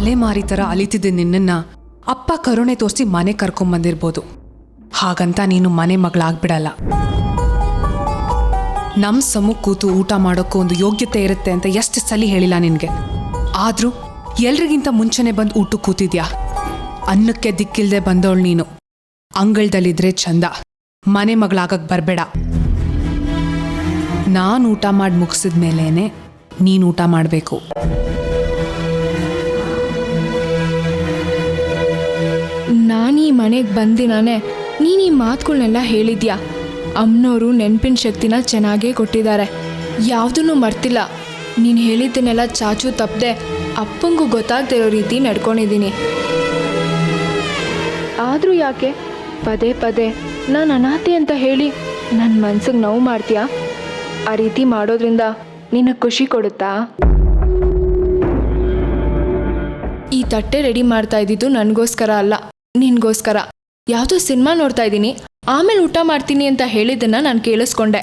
ಅಲೆಮಾರಿ ಥರ ಅಲಿತಿದ್ದೆ ನಿನ್ನನ್ನ ಅಪ್ಪ ಕರುಣೆ ತೋರಿಸಿ ಮನೆ ಕರ್ಕೊಂಬಂದಿರ್ಬೋದು. ಹಾಗಂತ ನೀನು ಮನೆ ಮಗಳಾಗ್ಬಿಡಲ್ಲ. ನಮ್ಮ ಸಮಕ್ಕೆ ಕೂತು ಊಟ ಮಾಡೋಕ್ಕೂ ಒಂದು ಯೋಗ್ಯತೆ ಇರುತ್ತೆ ಅಂತ ಎಷ್ಟು ಸಲ ಹೇಳಿಲ್ಲ ನಿನಗೆ. ಆದರೂ ಎಲ್ರಿಗಿಂತ ಮುಂಚೆನೆ ಬಂದು ಊಟಕ್ಕೆ ಕೂತಿದ್ಯಾ. ಅನ್ನಕ್ಕೆ ದಿಕ್ಕಿಲ್ದೆ ಬಂದವಳು ನೀನು. ಅಂಗಳದಲ್ಲಿದ್ರೆ ಚಂದ, ಮನೆ ಮಗಳಾಗಕ್ಕೆ ಬರಬೇಡ. ನಾನು ಊಟ ಮಾಡಿ ಮುಗಿಸಿದ ಮೇಲೇನೆ ನೀನು ಊಟ ಮಾಡಬೇಕು. ನಾನು ಈ ಮನೆಗೆ ಬಂದಿನಾನೆ ನೀನು ಈ ಮಾತುಗಳನ್ನೆಲ್ಲ ಹೇಳಿದ್ಯಾ. ಅಮ್ಮನವರು ನೆನಪಿನ ಶಕ್ತಿನ ಚೆನ್ನಾಗೇ ಕೊಟ್ಟಿದ್ದಾರೆ. ಯಾವುದನ್ನು ಮರ್ತಿಲ್ಲ. ನೀನು ಹೇಳಿದ್ದನ್ನೆಲ್ಲ ಚಾಚು ತಪ್ಪದೆ ಅಪ್ಪಂಗೂ ಗೊತ್ತಾಗ್ತಿರೋ ರೀತಿ ನಡ್ಕೊಂಡಿದ್ದೀನಿ. ಆದರೂ ಯಾಕೆ ಪದೇ ಪದೇ ನಾನು ಅನಾಥೆ ಅಂತ ಹೇಳಿ ನನ್ನ ಮನ್ಸಿಗೆ ನೋವು ಮಾಡ್ತೀಯಾ? ಆ ರೀತಿ ಮಾಡೋದ್ರಿಂದ ನಿನಗೆ ಖುಷಿ ಕೊಡುತ್ತಾ? ಈ ತಟ್ಟೆ ರೆಡಿ ಮಾಡ್ತಾ ಇದ್ದಿದ್ದು ನನಗೋಸ್ಕರ ಅಲ್ಲ, ನಿನಗೋಸ್ಕರ. ಯಾವುದೋ ಸಿನಿಮಾ ನೋಡ್ತಾ ಇದ್ದೀನಿ, ಆಮೇಲೆ ಊಟ ಮಾಡ್ತೀನಿ ಅಂತ ಹೇಳಿದ್ದನ್ನು ನಾನು ಕೇಳಿಸ್ಕೊಂಡೆ.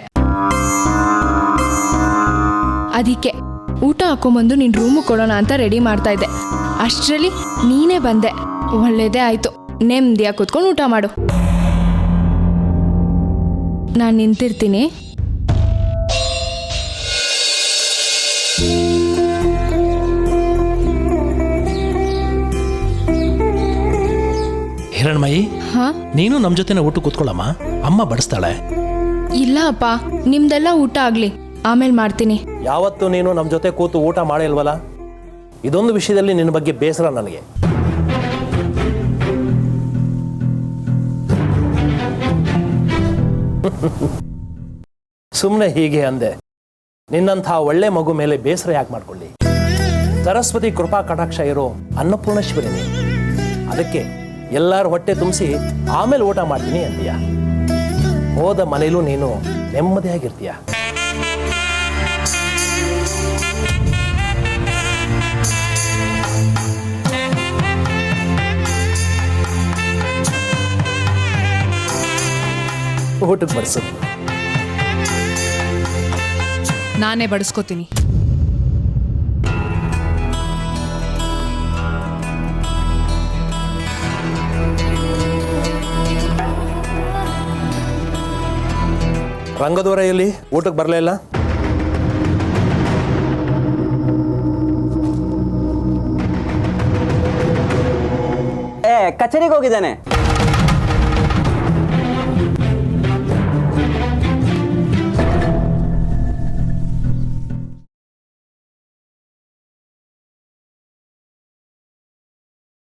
ಅದಕ್ಕೆ ಊಟ ಹಾಕೊಂಬಂದು ನಿನ್ನ ರೂಮಿಗೆ ಕೊಡೋಣ ಅಂತ ರೆಡಿ ಮಾಡ್ತಾ ಇದ್ದೆ. ಅಷ್ಟರಲ್ಲಿ ನೀನೇ ಬಂದೆ. ಒಳ್ಳೇದೇ ಆಯಿತು. ನೆಮ್ಮದಿಯಾಗಿ ಕೂತ್ಕೊಂಡು ಊಟ ಮಾಡು. ನಾನು ನಿಂತಿರ್ತೀನಿ. ಹಿರಣ್ಮಯಿ, ನೀನು ನಮ್ಮ ಜೊತೆನೆ ಊಟ ಕೂತ್ಕೊಳ್ಳಮ್ಮ, ಅಮ್ಮ ಬಡಿಸ್ತಾಳೆ. ಇಲ್ಲ ಅಪ್ಪ, ನಿಮ್ದೆಲ್ಲ ಊಟ ಆಗಲಿ, ಆಮೇಲೆ ಮಾಡ್ತೀನಿ. ಯಾವತ್ತು ನೀನು ನಮ್ಮ ಜೊತೆ ಕೂತು ಊಟ ಮಾಡಿಲ್ವಲ್ಲ, ಇದೊಂದು ವಿಷಯದಲ್ಲಿ ನಿನ್ನ ಬಗ್ಗೆ ಬೇಸರ ನನಗೆ. ಸುಮ್ಮನೆ ಹೀಗೆ ಅಂದೆ. ನಿನ್ನಂಥ ಒಳ್ಳೆ ಮಗು ಮೇಲೆ ಬೇಸರ ಯಾಕೆ ಮಾಡ್ಕೊಳ್ಳಿ? ಸರಸ್ವತಿ ಕೃಪಾ ಕಟಾಕ್ಷ ಇರೋ ಅನ್ನಪೂರ್ಣೇಶ್ವರಿ ನೀನು. ಅದಕ್ಕೆ ಎಲ್ಲರ ಹೊಟ್ಟೆ ತುಂಬಿಸಿ ಆಮೇಲೆ ಊಟ ಮಾಡ್ತೀನಿ ಅಂತೀಯ. ಹೋದ ಮನೇಲೂ ನೀನು ನೆಮ್ಮದಿಯಾಗಿರ್ತೀಯ. ಊಟಕ್ಕೆ ಬಡಿಸು. ನಾನೇ ಬಡಿಸ್ಕೋತೀನಿ. ರಂಗದವರ ಎಲ್ಲಿ ಊಟಕ್ಕೆ ಬರಲೇ ಇಲ್ಲ? ಕಚೇರಿಗೆ ಹೋಗಿದ್ದಾನೆ.